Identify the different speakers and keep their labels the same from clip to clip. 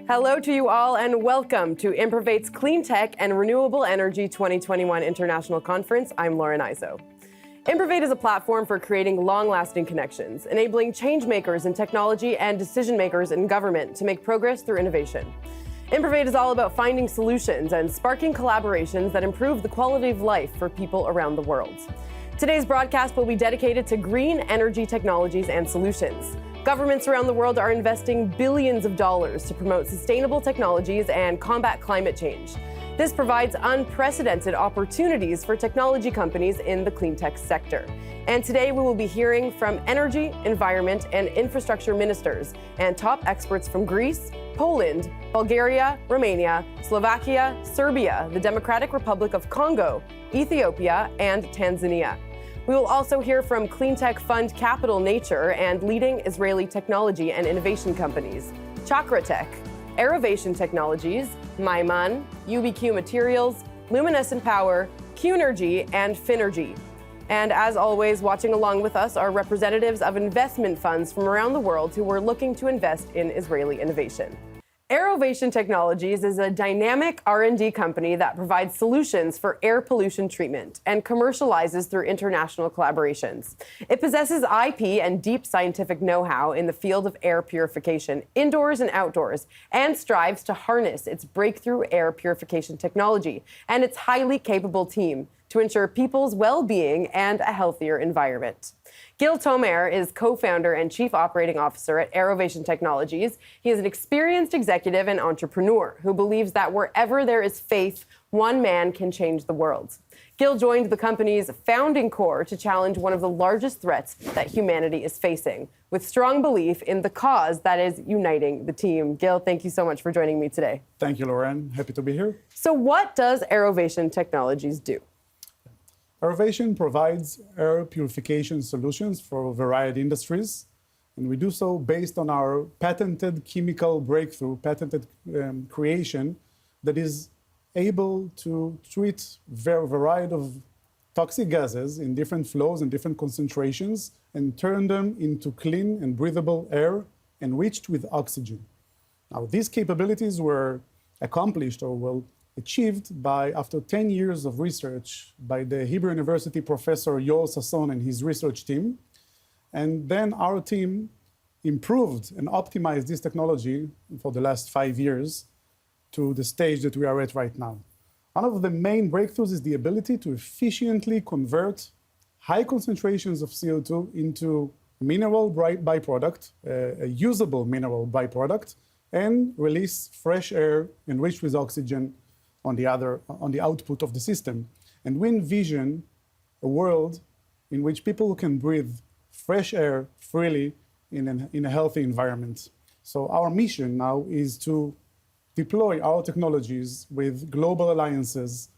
Speaker 1: Hello to you all and welcome to Improvate's Cleantech and Renewable Energy 2021 International Conference. I'm Lauren Iso. Improvate is a platform for creating long-lasting connections, enabling change makers in technology and decision makers in government to make progress through innovation. Improvate is all about finding solutions and sparking collaborations that improve the quality of life for people around the world. Today's broadcast will be dedicated to green energy technologies and solutions. Governments around the world are investing billions of dollars to promote sustainable technologies and combat climate change. This provides unprecedented opportunities for technology companies in the clean tech sector. And today we will be hearing from energy, environment, and infrastructure ministers and top experts from Greece, Poland, Bulgaria, Romania, Slovakia, Serbia, the Democratic Republic of Congo, Ethiopia, and Tanzania. We will also hear from Cleantech fund Capital Nature and leading Israeli technology and innovation companies, Chakratech, Airovation Technologies, Maiman, UBQ Materials, Luminescent Power, Qnergy, and Finergy. And as always, watching along with us are representatives of investment funds from around the world who are looking to invest in Israeli innovation. Airovation Technologies is a dynamic R&D company that provides solutions for air pollution treatment and commercializes through international collaborations. It possesses IP and deep scientific know-how in the field of air purification, indoors and outdoors, and strives to harness its breakthrough air purification technology and its highly capable team to ensure people's well-being and a healthier environment. Gil Tomair is co-founder and chief operating officer at Airovation Technologies. He is an experienced executive and entrepreneur who believes that wherever there is faith, one man can change the world. Gil joined the company's founding core to challenge one of the largest threats that humanity is facing, with strong belief in the cause that is uniting the team. Gil, thank you so much for joining me today.
Speaker 2: Thank you, Lauren. Happy to be here.
Speaker 1: So what does Airovation Technologies do?
Speaker 2: Aerovation provides air purification solutions for a variety of industries, and we do so based on our patented chemical breakthrough, patented creation that is able to treat a variety of toxic gases in different flows and different concentrations and turn them into clean and breathable air enriched with oxygen. Now, these capabilities were accomplished or will achieved by, after 10 years of research by the Hebrew University professor Yoel Sasson and his research team. And then our team improved and optimized this technology for the last 5 years to the stage that we are at right now. One of the main breakthroughs is the ability to efficiently convert high concentrations of CO2 into mineral byproduct, a usable mineral byproduct, and release fresh air enriched with oxygen on the output of the system. And we envision a world in which people can breathe fresh air freely in a healthy environment. So our mission now is to deploy our technologies with global alliances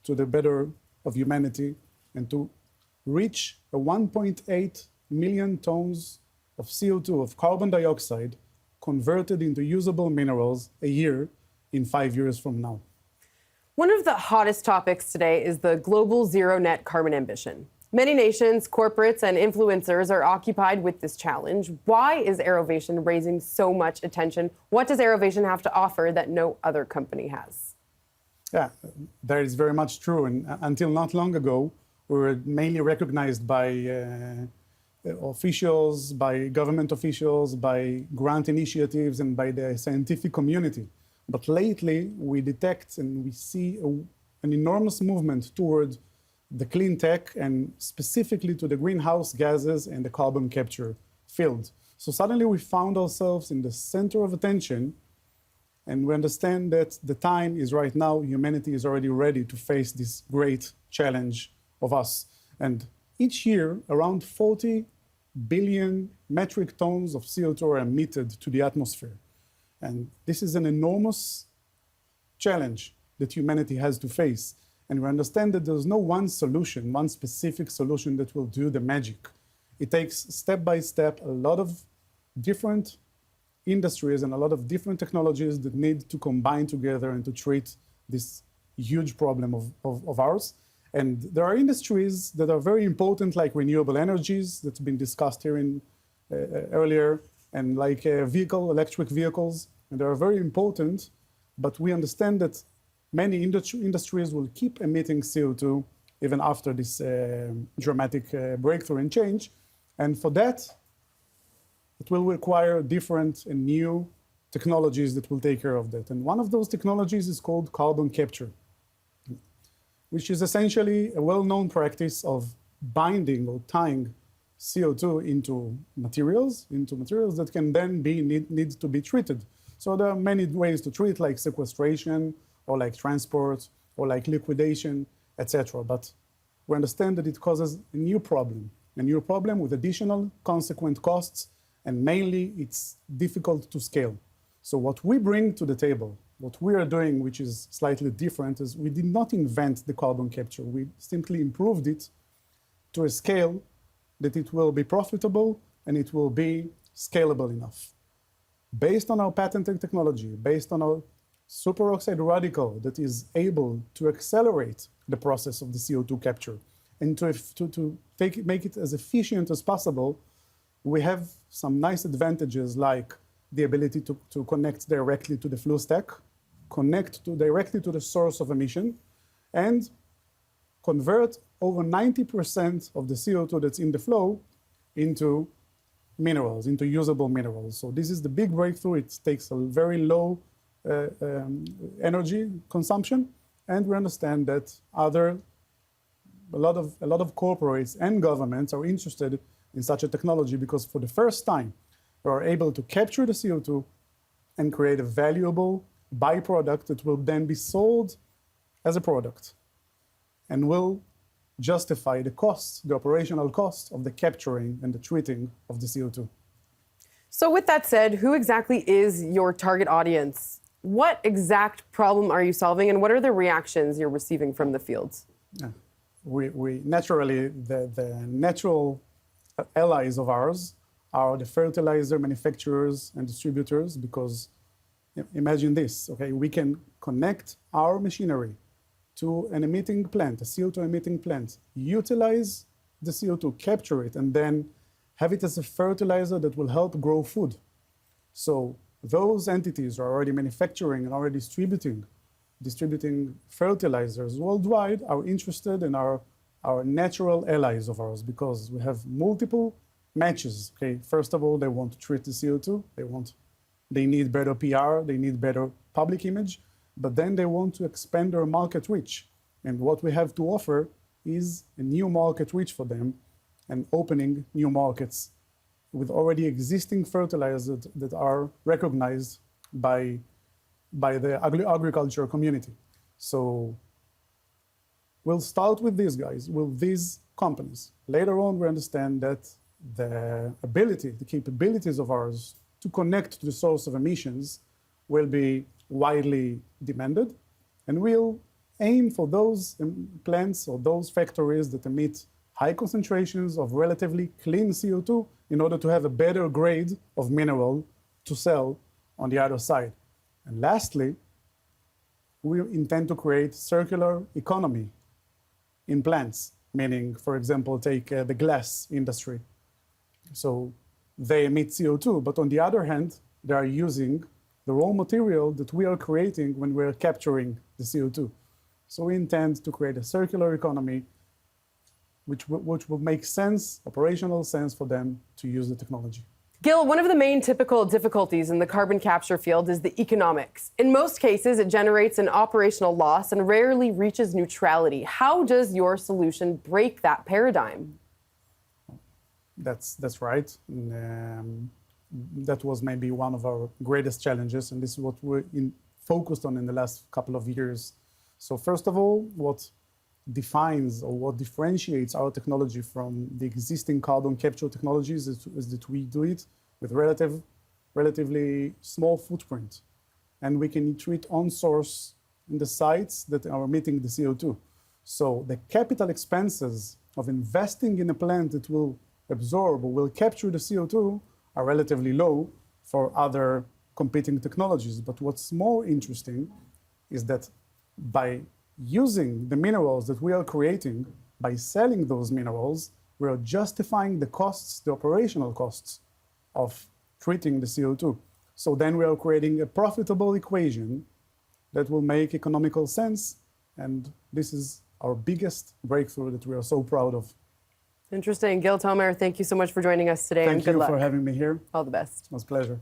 Speaker 2: to the better of humanity and to reach a 1.8 million tons of CO2, of carbon dioxide, converted into usable minerals a year in 5 years from now.
Speaker 1: One of the hottest topics today is the global zero net carbon ambition. Many nations, corporates, and influencers are occupied with this challenge. Why is Airovation raising so much attention? What does Airovation have to offer that no other company has?
Speaker 2: Yeah, that is very much true. And until not long ago, we were mainly recognized by officials, by government officials, by grant initiatives, and by the scientific community. But lately, we detect and we see an enormous movement toward the clean tech and specifically to the greenhouse gases and the carbon capture field. So suddenly we found ourselves in the center of attention, and we understand that the time is right now. Humanity is already ready to face this great challenge of us. And each year, around 40 billion metric tons of CO2 are emitted to the atmosphere. And this is an enormous challenge that humanity has to face. And we understand that there's no one solution, one specific solution that will do the magic. It takes step by step a lot of different industries and a lot of different technologies that need to combine together and to treat this huge problem of ours. And there are industries that are very important, like renewable energies, that's been discussed here earlier, and like electric vehicles, and they are very important, but we understand that many industries will keep emitting CO2 even after this dramatic breakthrough and change. And for that, it will require different and new technologies that will take care of that. And one of those technologies is called carbon capture, which is essentially a well-known practice of binding or tying CO2 into materials that can then need to be treated. So there are many ways to treat, like sequestration, or like transport, or like liquidation, etc. But we understand that it causes a new problem with additional consequent costs, and mainly it's difficult to scale. So what we bring to the table, what we are doing, which is slightly different, is we did not invent the carbon capture. We simply improved it to a scale that it will be profitable and it will be scalable enough. Based on our patented technology, based on our superoxide radical that is able to accelerate the process of the CO2 capture and to make it as efficient as possible, we have some nice advantages, like the ability to connect directly to the flue stack, directly to the source of emission, and convert over 90% of the CO2 that's in the flow into minerals, into usable minerals. So this is the big breakthrough. It takes a very low energy consumption, and we understand that a lot of corporates and governments are interested in such a technology, because for the first time, we are able to capture the CO2 and create a valuable byproduct that will then be sold as a product and will justify the costs, the operational costs of the capturing and the treating of the CO2.
Speaker 1: So with that said, who exactly is your target audience? What exact problem are you solving, and what are the reactions you're receiving from the fields?
Speaker 2: We naturally, the natural allies of ours are the fertilizer manufacturers and distributors, because imagine this, okay? We can connect our machinery to an emitting plant, a CO2 emitting plant, utilize the CO2, capture it, and then have it as a fertilizer that will help grow food. So those entities are already manufacturing and already distributing fertilizers worldwide, are interested in our natural allies of ours, because we have multiple matches. Okay, first of all, they want to treat the CO2. They need better PR. They need better public image. But then they want to expand their market reach. And what we have to offer is a new market reach for them and opening new markets with already existing fertilizers that are recognized by the agriculture community. So we'll start with these guys, with these companies. Later on, we understand that the capabilities of ours to connect to the source of emissions will be widely demanded, and we'll aim for those plants or those factories that emit high concentrations of relatively clean CO2 in order to have a better grade of mineral to sell on the other side. And lastly, we intend to create circular economy in plants, meaning, for example, take the glass industry. So they emit CO2, but on the other hand, they are using the raw material that we are creating when we're capturing the CO2. So we intend to create a circular economy which will make sense, operational sense for them to use the technology.
Speaker 1: Gil, one of the main typical difficulties in the carbon capture field is the economics. In most cases, it generates an operational loss and rarely reaches neutrality. How does your solution break that paradigm?
Speaker 2: That's right. That was maybe one of our greatest challenges, and this is what we're focused on in the last couple of years. So first of all, what defines or what differentiates our technology from the existing carbon capture technologies is that we do it with relatively small footprint, and we can treat on source in the sites that are emitting the CO2. So the capital expenses of investing in a plant that will absorb or will capture the CO2 are relatively low for other competing technologies. But what's more interesting is that by using the minerals that we are creating, by selling those minerals, we are justifying the costs, the operational costs of treating the CO2. So then we are creating a profitable equation that will make economical sense. And this is our biggest breakthrough that we are so proud of.
Speaker 1: Interesting. Gil, Tomair, thank you so much for joining us today.
Speaker 2: Thank
Speaker 1: and good
Speaker 2: you
Speaker 1: luck.
Speaker 2: for having me here.
Speaker 1: All the best.
Speaker 2: It was a pleasure.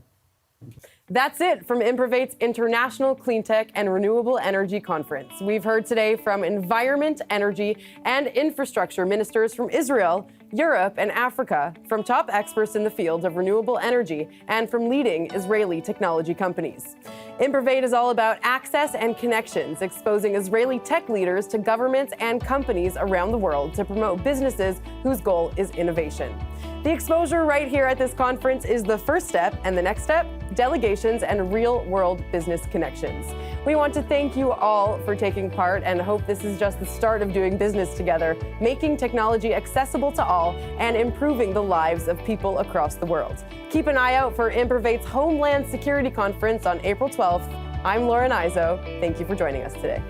Speaker 1: That's it from Improvate's International Cleantech and Renewable Energy Conference. We've heard today from environment, energy, and infrastructure ministers from Israel, Europe, and Africa, from top experts in the field of renewable energy, and from leading Israeli technology companies. Improvate is all about access and connections, exposing Israeli tech leaders to governments and companies around the world to promote businesses whose goal is innovation. The exposure right here at this conference is the first step, and the next step, delegations and real-world business connections. We want to thank you all for taking part and hope this is just the start of doing business together, making technology accessible to all and improving the lives of people across the world. Keep an eye out for Improvate's Homeland Security Conference on April 12th. I'm Lauren Izzo. Thank you for joining us today.